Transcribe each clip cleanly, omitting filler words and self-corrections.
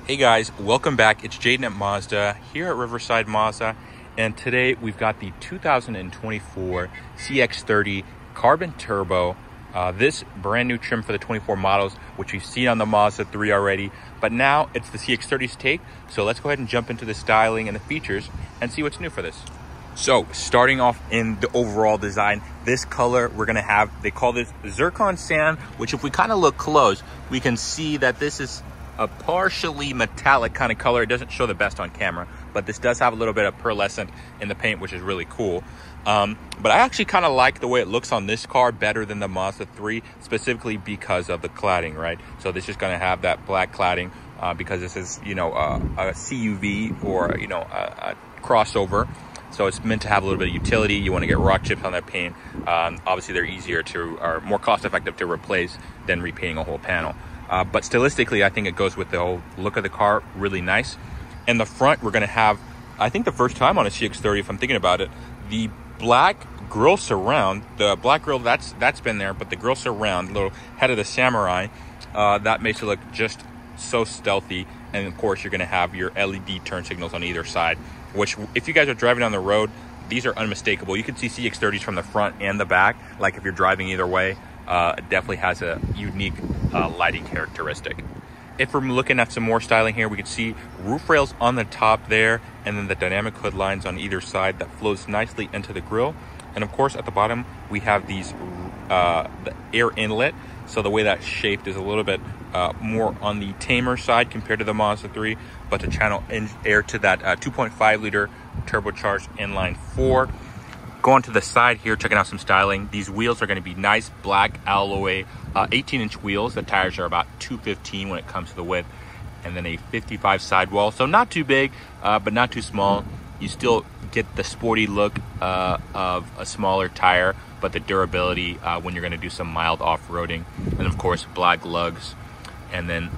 Hey guys, welcome back. It's Jaden at Mazda here at Riverside Mazda, and today we've got the 2024 CX-30 Carbon Turbo. This brand new trim for the 24 models, which we've seen on the Mazda 3 already, but now it's the CX-30's take. So let's go ahead and jump into the styling and the features and see what's new for this. So starting off in the overall design, this color we're gonna have, they call this zircon sand, which if we kind of look close, we can see that this is a partially metallic kind of color. It doesn't show the best on camera, but this does have a little bit of pearlescent in the paint, which is really cool. But I actually kind of like the way it looks on this car better than the Mazda 3, specifically because of the cladding, right? So this is going to have that black cladding because this is, a CUV or, a crossover. So it's meant to have a little bit of utility. You want to get rock chips on that paint. Obviously, they're easier to, or more cost effective to replace than repainting a whole panel. But stylistically, I think it goes with the whole look of the car, really nice. In the front, we're gonna have, I think the first time on a CX-30, if I'm thinking about it, the black grille surround. The black grille, that's been there, but the grille surround, little head of the samurai, that makes it look just so stealthy. And of course, you're gonna have your LED turn signals on either side, which if you guys are driving down the road, these are unmistakable. You can see CX-30s from the front and the back, like if you're driving either way. It definitely has a unique lighting characteristic. If we're looking at some more styling here, we can see roof rails on the top there, and then the dynamic hood lines on either side that flows nicely into the grille. And of course, at the bottom, we have these the air inlet. So the way that's shaped is a little bit more on the tamer side compared to the Mazda 3, but to channel air to that 2.5 liter turbocharged inline 4. Going to the side here, checking out some styling. These wheels are going to be nice black alloy 18-inch wheels. The tires are about 215 when it comes to the width, and then a 55 sidewall. So not too big, but not too small. You still get the sporty look of a smaller tire, but the durability when you're going to do some mild off-roading. And of course, black lugs, and then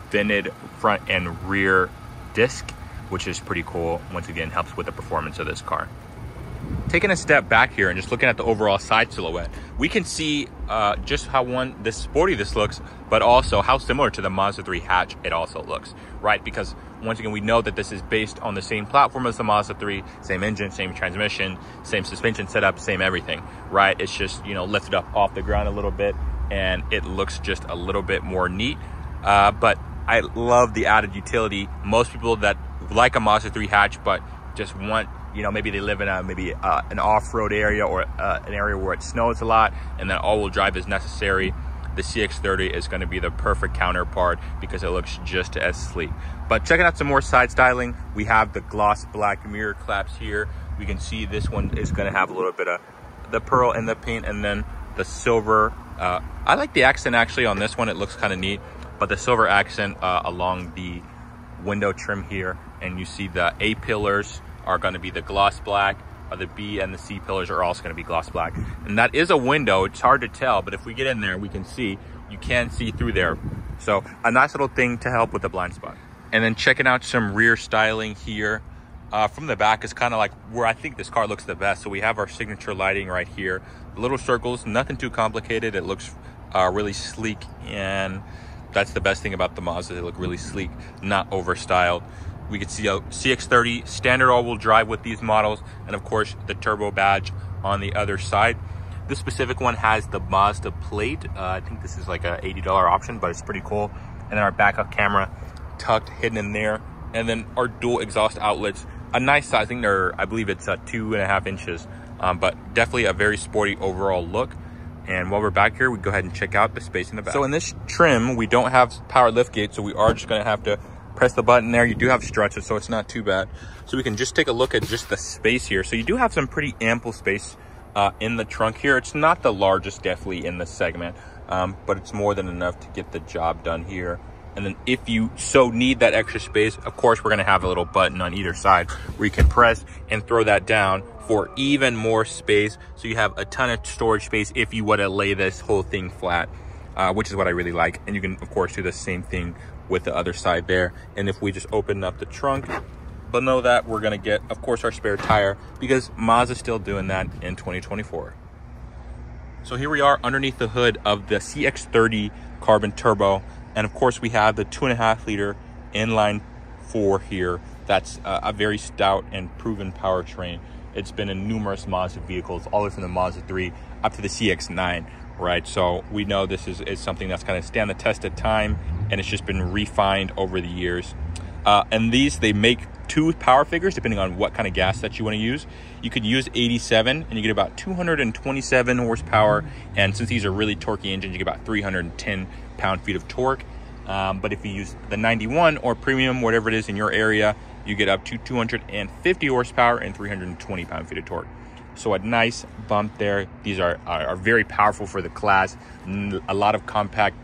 vented front and rear disc, which is pretty cool. Once again, helps with the performance of this car. Taking a step back here and just looking at the overall side silhouette, we can see just how this sporty this looks, but also how similar to the Mazda 3 hatch it also looks, right? Because once again, we know that this is based on the same platform as the Mazda 3, same engine, same transmission, same suspension setup, same everything, right? It's just, lifted up off the ground a little bit, and it looks just a little bit more neat. But I love the added utility. Most people that like a Mazda 3 hatch, but just want, maybe they live in an off-road area or an area where it snows a lot and then all-wheel drive is necessary, the CX-30 is going to be the perfect counterpart because it looks just as sleek. But checking out some more side styling, we have the gloss black mirror claps here. We can see this one is going to have a little bit of the pearl in the paint, and then the silver. I like the accent actually on this one. It looks kind of neat, but the silver accent along the window trim here, and you see the A pillars are going to be the gloss black. The B and the C pillars are also going to be gloss black. And that is a window. It's hard to tell, but if we get in there, we can see, you can see through there. So a nice little thing to help with the blind spot. And then checking out some rear styling here. From the back is kind of like where I think this car looks the best. So we have our signature lighting right here. Little circles, nothing too complicated. It looks really sleek, and that's the best thing about the Mazda. They look really sleek, not over styled. We could see a CX-30 standard all-wheel drive with these models, and of course the turbo badge on the other side. This specific one has the Mazda plate. I think this is like a $80 option, but it's pretty cool. And then our backup camera tucked, hidden in there. And then our dual exhaust outlets, a nice size. I believe it's 2.5 inches, but definitely a very sporty overall look. And while we're back here, we go ahead and check out the space in the back. So in this trim, we don't have power lift gate, so we are just gonna have to press the button there. You do have struts, so it's not too bad. So we can just take a look at just the space here. So you do have some pretty ample space in the trunk here. It's not the largest definitely in the segment, but it's more than enough to get the job done here. And then if you so need that extra space, of course, we're gonna have a little button on either side where you can press and throw that down for even more space. So you have a ton of storage space if you want to lay this whole thing flat, which is what I really like. And you can, of course, do the same thing with the other side there. And if we just open up the trunk, below that, we're gonna get, of course, our spare tire, because Mazda's still doing that in 2024. So here we are underneath the hood of the CX-30 Carbon Turbo. And of course, we have the 2.5 liter inline 4 here. That's a very stout and proven powertrain. It's been in numerous Mazda vehicles, all the way from the Mazda 3 up to the CX-9, right? So we know this is something that's going to stand the test of time, and it's just been refined over the years. And they make 2 power figures depending on what kind of gas that you want to use. You could use 87 and you get about 227 horsepower, and since these are really torquey engines, you get about 310 pound-feet of torque. But if you use the 91 or premium, whatever it is in your area, you get up to 250 horsepower and 320 pound-feet of torque. So a nice bump there. These are very powerful for the class. A lot of compact,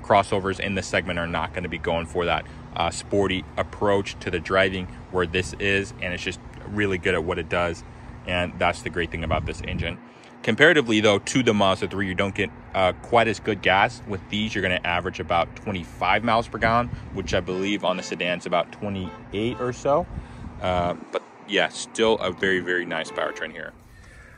crossovers in this segment are not going to be going for that sporty approach to the driving where this is, and it's just really good at what it does. And that's the great thing about this engine. Comparatively, though, to the Mazda 3, you don't get quite as good gas. With these, you're going to average about 25 miles per gallon, which I believe on the sedan's about 28 or so. But yeah, still a very, very nice powertrain here.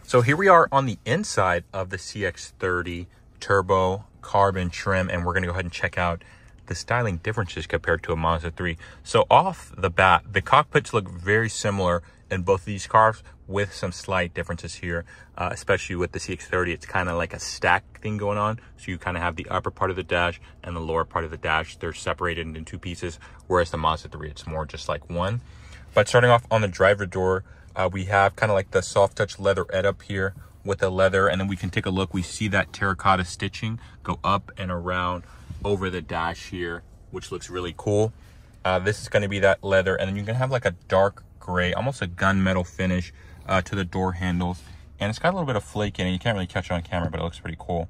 So here we are on the inside of the CX-30 turbo carbon trim, and we're going to go ahead and check out the styling differences compared to a Mazda 3. So off the bat, the cockpits look very similar in both of these cars, with some slight differences here, especially with the CX-30. It's kind of like a stack thing going on. So you kind of have the upper part of the dash and the lower part of the dash. They're separated into 2 pieces, whereas the Mazda 3, it's more just like one. But starting off on the driver door, we have kind of like the soft touch leatherette up here with the leather, and then we can take a look. We see that terracotta stitching go up and around over the dash here, which looks really cool. This is going to be that leather, and then you can have like a dark gray, almost a gunmetal finish to the door handles, and it's got a little bit of flake in it. You can't really catch it on camera, but it looks pretty cool.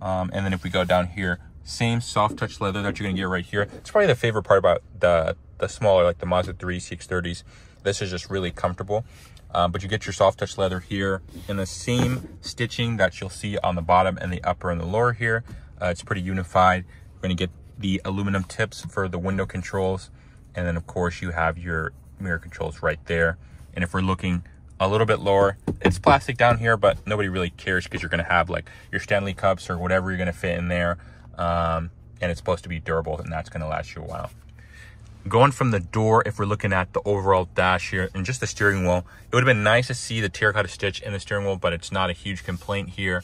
And then if we go down here, same soft touch leather that you're going to get right here. It's probably the favorite part about the smaller, like the Mazda 3 CX-30s. This is just really comfortable. But you get your soft touch leather here in the same stitching that you'll see on the bottom and the upper and the lower here. It's pretty unified. You're going to get the aluminum tips for the window controls, and then of course you have your mirror controls right there. And if we're looking a little bit lower, it's plastic down here, but nobody really cares because you're going to have like your Stanley cups or whatever you're going to fit in there, and it's supposed to be durable, and that's going to last you a while. Going from the door, if we're looking at the overall dash here and just the steering wheel, it would have been nice to see the terracotta stitch in the steering wheel, but it's not a huge complaint here.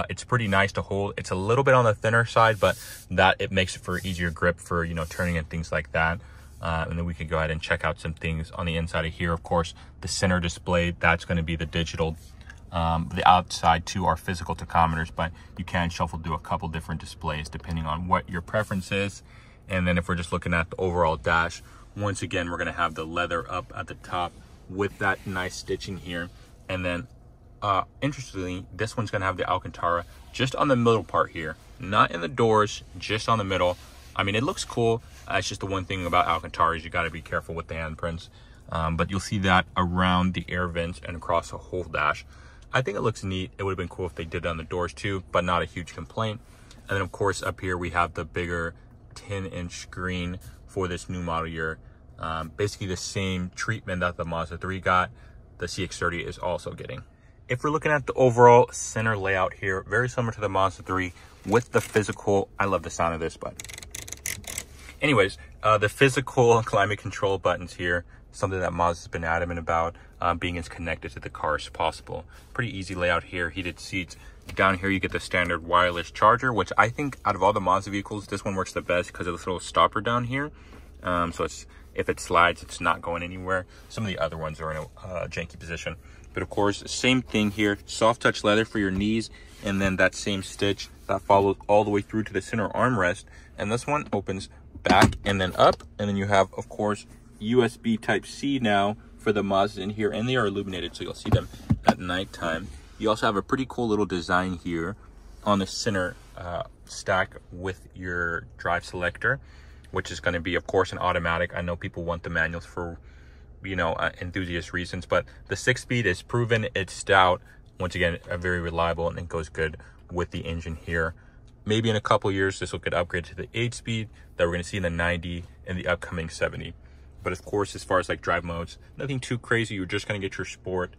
It's pretty nice to hold. It's a little bit on the thinner side, but that it makes it for easier grip for, turning and things like that. And then we could go ahead and check out some things on the inside of here. Of course, the center display, that's going to be the digital. The outside too are physical tachometers, but you can shuffle through a couple different displays depending on what your preference is. And then if we're just looking at the overall dash, once again, we're going to have the leather up at the top with that nice stitching here. And then interestingly, this one's going to have the Alcantara just on the middle part here, not in the doors, just on the middle. I mean, it looks cool. It's just the one thing about Alcantara is you got to be careful with the handprints. But you'll see that around the air vents and across the whole dash. I think it looks neat. It would have been cool if they did it on the doors too, but not a huge complaint. And then of course up here we have the bigger 10-inch screen for this new model year. Basically the same treatment that the Mazda 3 got, the CX-30 is also getting. If we're looking at the overall center layout here, very similar to the Mazda 3 with the physical, I love the sound of this, but anyways, the physical climate control buttons here, something that Mazda's been adamant about, being as connected to the car as possible. Pretty easy layout here, heated seats. Down here you get the standard wireless charger, which I think out of all the Mazda vehicles, this one works the best because of this little stopper down here. So if it slides, it's not going anywhere. Some of the other ones are in a janky position. But of course, same thing here, soft touch leather for your knees, and then that same stitch that follows all the way through to the center armrest. And this one opens back and then up, and then you have, of course, USB Type-C now for the Mazda in here, and they are illuminated, so you'll see them at nighttime. You also have a pretty cool little design here on the center stack with your drive selector, which is going to be, of course, an automatic. I know people want the manuals for, enthusiast reasons, but the 6-speed is proven, it's stout. Once again, very reliable, and it goes good with the engine here. Maybe in a couple years, this will get upgraded to the 8-speed that we're going to see in the 90 and the upcoming 70. But of course, as far as like drive modes, nothing too crazy. You're just going to get your sport.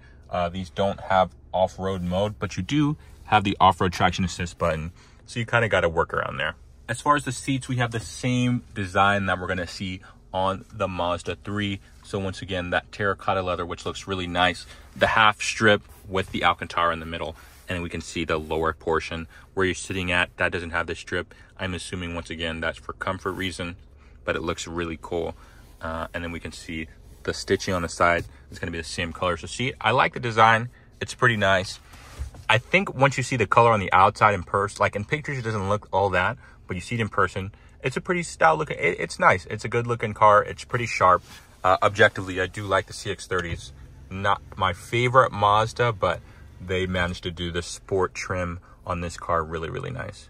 These don't have off-road mode, but you do have the off-road traction assist button. So you kind of got to work around there. As far as the seats, we have the same design that we're gonna see on the Mazda 3. So once again, that terracotta leather, which looks really nice. The half strip with the Alcantara in the middle. And we can see the lower portion where you're sitting at, that doesn't have the strip. I'm assuming, once again, that's for comfort reason, but it looks really cool. And then we can see the stitching on the side is gonna be the same color. So see, I like the design. It's pretty nice. I think once you see the color on the outside in person, like in pictures, it doesn't look all that, but you see it in person, it's a pretty style looking, it's nice. It's a good looking car. It's pretty sharp. Objectively, I do like the CX-30. It's not my favorite Mazda, but they managed to do the sport trim on this car really, really nice.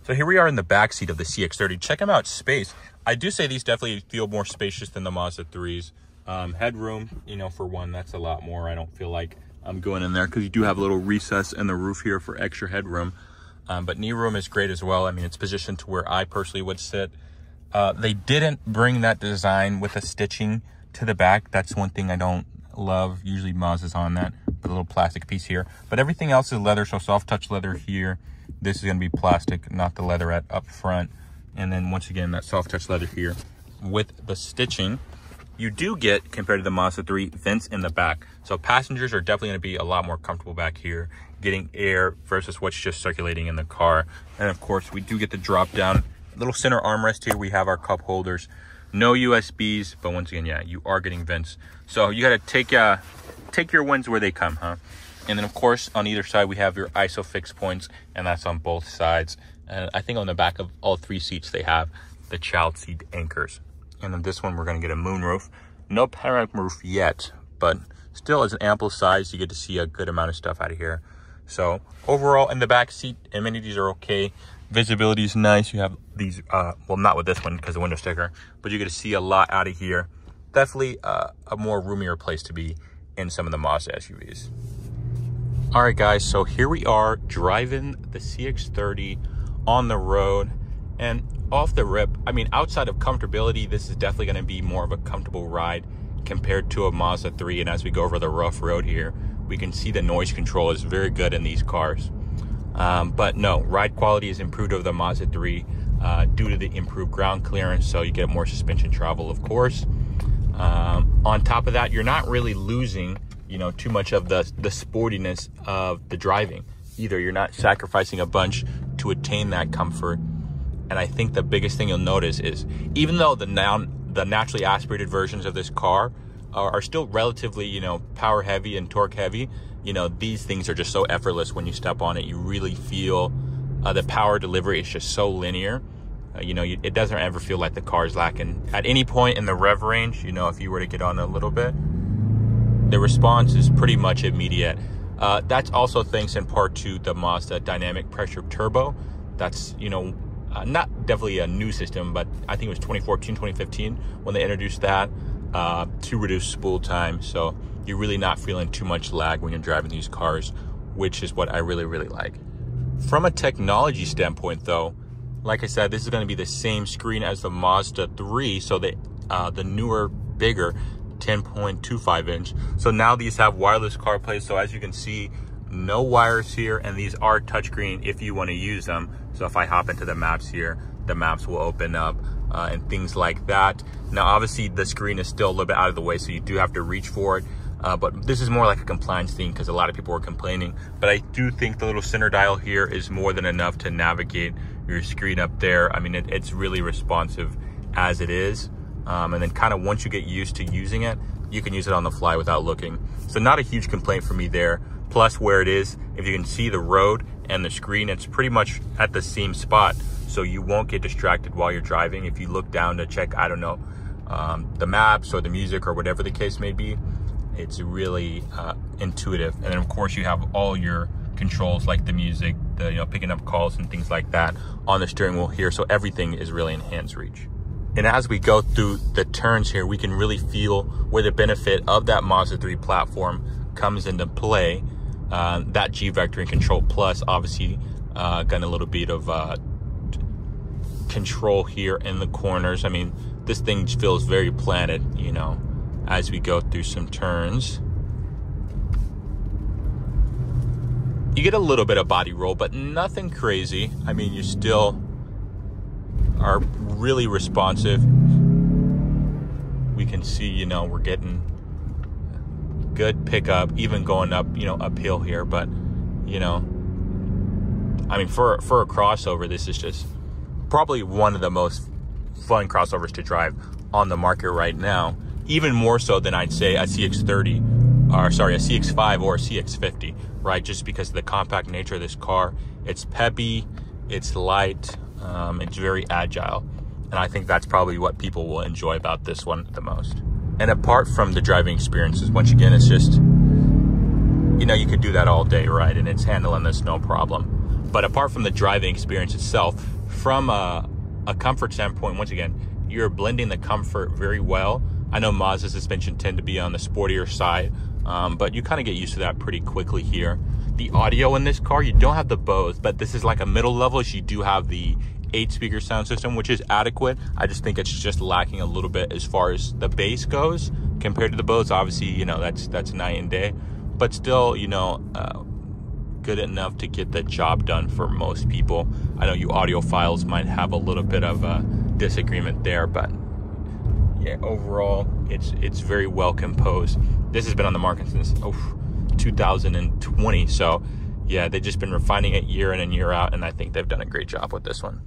So here we are in the back seat of the CX-30. Check them out, space. I do say these definitely feel more spacious than the Mazda 3s. Headroom, you know, for one, that's a lot more. I don't feel like I'm going in there because you do have a little recess in the roof here for extra headroom. But knee room is great as well. I mean, it's positioned to where I personally would sit. They didn't bring that design with the stitching to the back. That's one thing I don't love. Usually Mazda's on that, with a little plastic piece here. But everything else is leather, so soft touch leather here. This is going to be plastic, not the leatherette up front. And then once again, that soft touch leather here. With the stitching, you do get, compared to the Mazda 3, vents in the back. So passengers are definitely going to be a lot more comfortable back here, getting air versus what's just circulating in the car. And of course, we do get the drop down little center armrest here. We have our cup holders, no USBs, but once again, yeah, you are getting vents. So you got to take your wins where they come, huh? And then of course, on either side, we have your ISOFIX points, and that's on both sides. And I think on the back of all 3 seats, they have the child seat anchors. And then this one, we're going to get a moonroof. No panoramic roof yet, but still, as an ample size, you get to see a good amount of stuff out of here. So overall, in the back seat, amenities are okay. Visibility is nice. You have these, well, not with this one because the window sticker, but you get to see a lot out of here. Definitely a more roomier place to be in some of the Mazda SUVs. All right, guys, so here we are driving the CX-30 on the road, and off the rip, I mean, outside of comfortability, this is definitely going to be more of a comfortable ride compared to a Mazda 3. And as we go over the rough road here, we can see the noise control is very good in these cars. But no, ride quality is improved over the Mazda 3 due to the improved ground clearance, so you get more suspension travel, of course. On top of that, you're not really losing, you know, too much of the sportiness of the driving either. You're not sacrificing a bunch to attain that comfort. And I think the biggest thing you'll notice is, even though the naturally aspirated versions of this car are still relatively, you know, power heavy and torque heavy, you know, these things are just so effortless when you step on it. You really feel the power delivery is just so linear. You know, it doesn't ever feel like the car is lacking. At any point in the rev range, you know, if you were to get on a little bit, the response is pretty much immediate. That's also thanks in part to the Mazda dynamic pressure turbo. That's, you know, not definitely a new system, but I think it was 2014, 2015 when they introduced that to reduce spool time. So you're really not feeling too much lag when you're driving these cars, which is what I really, really like. From a technology standpoint, though, like I said, this is going to be the same screen as the Mazda 3, so the newer, bigger 10.25 inch. So now these have wireless CarPlay. So as you can see, no wires here, and these are touchscreen if you want to use them. So if I hop into the maps here, the maps will open up and things like that. Now, obviously, the screen is still a little bit out of the way, so you do have to reach for it. But this is more like a compliance thing because a lot of people were complaining. But I do think the little center dial here is more than enough to navigate your screen up there. I mean, it's really responsive as it is. And then kind of once you get used to using it, you can use it on the fly without looking. So not a huge complaint for me there. Plus where it is, if you can see the road and the screen, it's pretty much at the same spot. So you won't get distracted while you're driving. If you look down to check, I don't know, the maps or the music or whatever the case may be, it's really intuitive. And then of course you have all your controls like the music, the, you know, picking up calls and things like that on the steering wheel here. So everything is really in hands reach. And as we go through the turns here, we can really feel where the benefit of that Mazda 3 platform comes into play. That G vectoring control plus obviously got a little bit of control here in the corners. I mean, this thing feels very planted, you know, as we go through some turns. You get a little bit of body roll, but nothing crazy. I mean, you're still are really responsive. We can see, you know, we're getting good pickup, even going up, you know, uphill here. But, you know, I mean, for a crossover, this is just probably one of the most fun crossovers to drive on the market right now. Even more so than I'd say a CX-30, or sorry, a CX-5 or a CX-50, right? Just because of the compact nature of this car. It's peppy, it's light, it's very agile. And I think that's probably what people will enjoy about this one the most. And apart from the driving experiences, once again, it's just, you know, you could do that all day, right? And it's handling this no problem. But apart from the driving experience itself, from a comfort standpoint, once again, you're blending the comfort very well. I know Mazda suspension tend to be on the sportier side, but you kind of get used to that pretty quickly here. The audio in this car, you don't have the Bose, but this is like a middle level. You do have the 8-speaker sound system, which is adequate. I just think it's just lacking a little bit as far as the bass goes compared to the Bose. Obviously, you know, that's night and day, but still, you know, good enough to get the job done for most people. I know you audiophiles might have a little bit of a disagreement there, but yeah, overall, it's very well composed. This has been on the market since 2020, so yeah, they've just been refining it year in and year out, and I think they've done a great job with this one.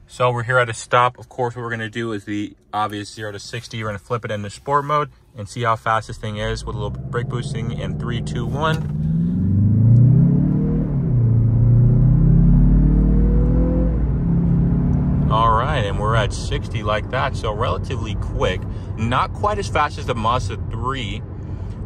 So we're here at a stop. Of course, what we're going to do is the obvious 0 to 60. We're going to flip it into sport mode and see how fast this thing is with a little brake boosting in 3, 2, 1. All right, and we're at 60 like that, so relatively quick. Not quite as fast as the Mazda 3,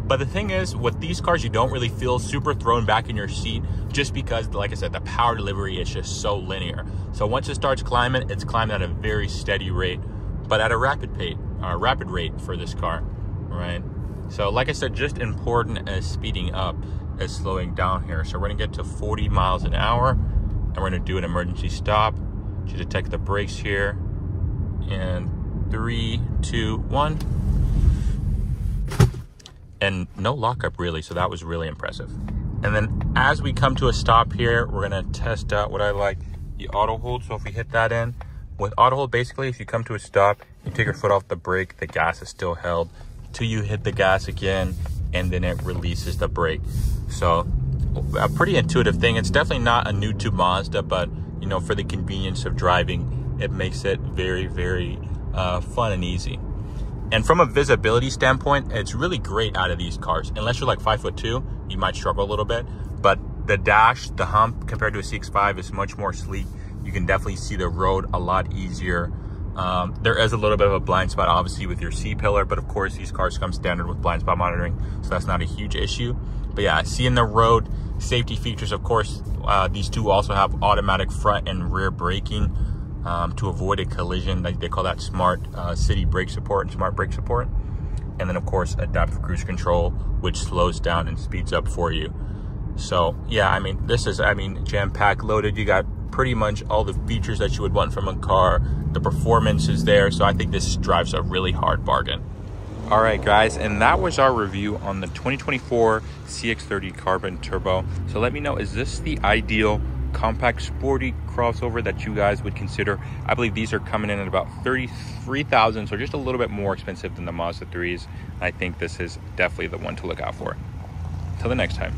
but the thing is, with these cars, you don't really feel super thrown back in your seat just because, like I said, the power delivery is just so linear. So once it starts climbing, it's climbing at a very steady rate, but at a rapid rate for this car, right? So like I said, just important as speeding up as slowing down here. So we're gonna get to 40 miles an hour, and we're gonna do an emergency stop. To detect the brakes here, and 3, 2, 1, and no lockup really, so that was really impressive. And then as we come to a stop here, we're gonna test out what I like, the auto hold. So if we hit that in with auto hold, basically if you come to a stop, you take your foot off the brake, the gas is still held till you hit the gas again, and then it releases the brake. So a pretty intuitive thing. It's definitely not a new to Mazda, but you know, for the convenience of driving, it makes it very, very fun and easy. And from a visibility standpoint, it's really great out of these cars. Unless you're like 5'2", you might struggle a little bit. But the dash, the hump, compared to a CX-5 is much more sleek. You can definitely see the road a lot easier. There is a little bit of a blind spot, obviously, with your C-pillar, but of course, these cars come standard with blind spot monitoring, so that's not a huge issue. But yeah, seeing the road, safety features, of course, these two also have automatic front and rear braking to avoid a collision. They call that smart city brake support and smart brake support. And then, of course, adaptive cruise control, which slows down and speeds up for you. So yeah, I mean, this is, jam-packed, loaded. You got pretty much all the features that you would want from a car. The performance is there, so I think this drives a really hard bargain. All right, guys, and that was our review on the 2024 CX-30 Carbon Turbo. So let me know, is this the ideal compact sporty crossover that you guys would consider? I believe these are coming in at about $33,000, so just a little bit more expensive than the Mazda 3s. I think this is definitely the one to look out for. Until the next time.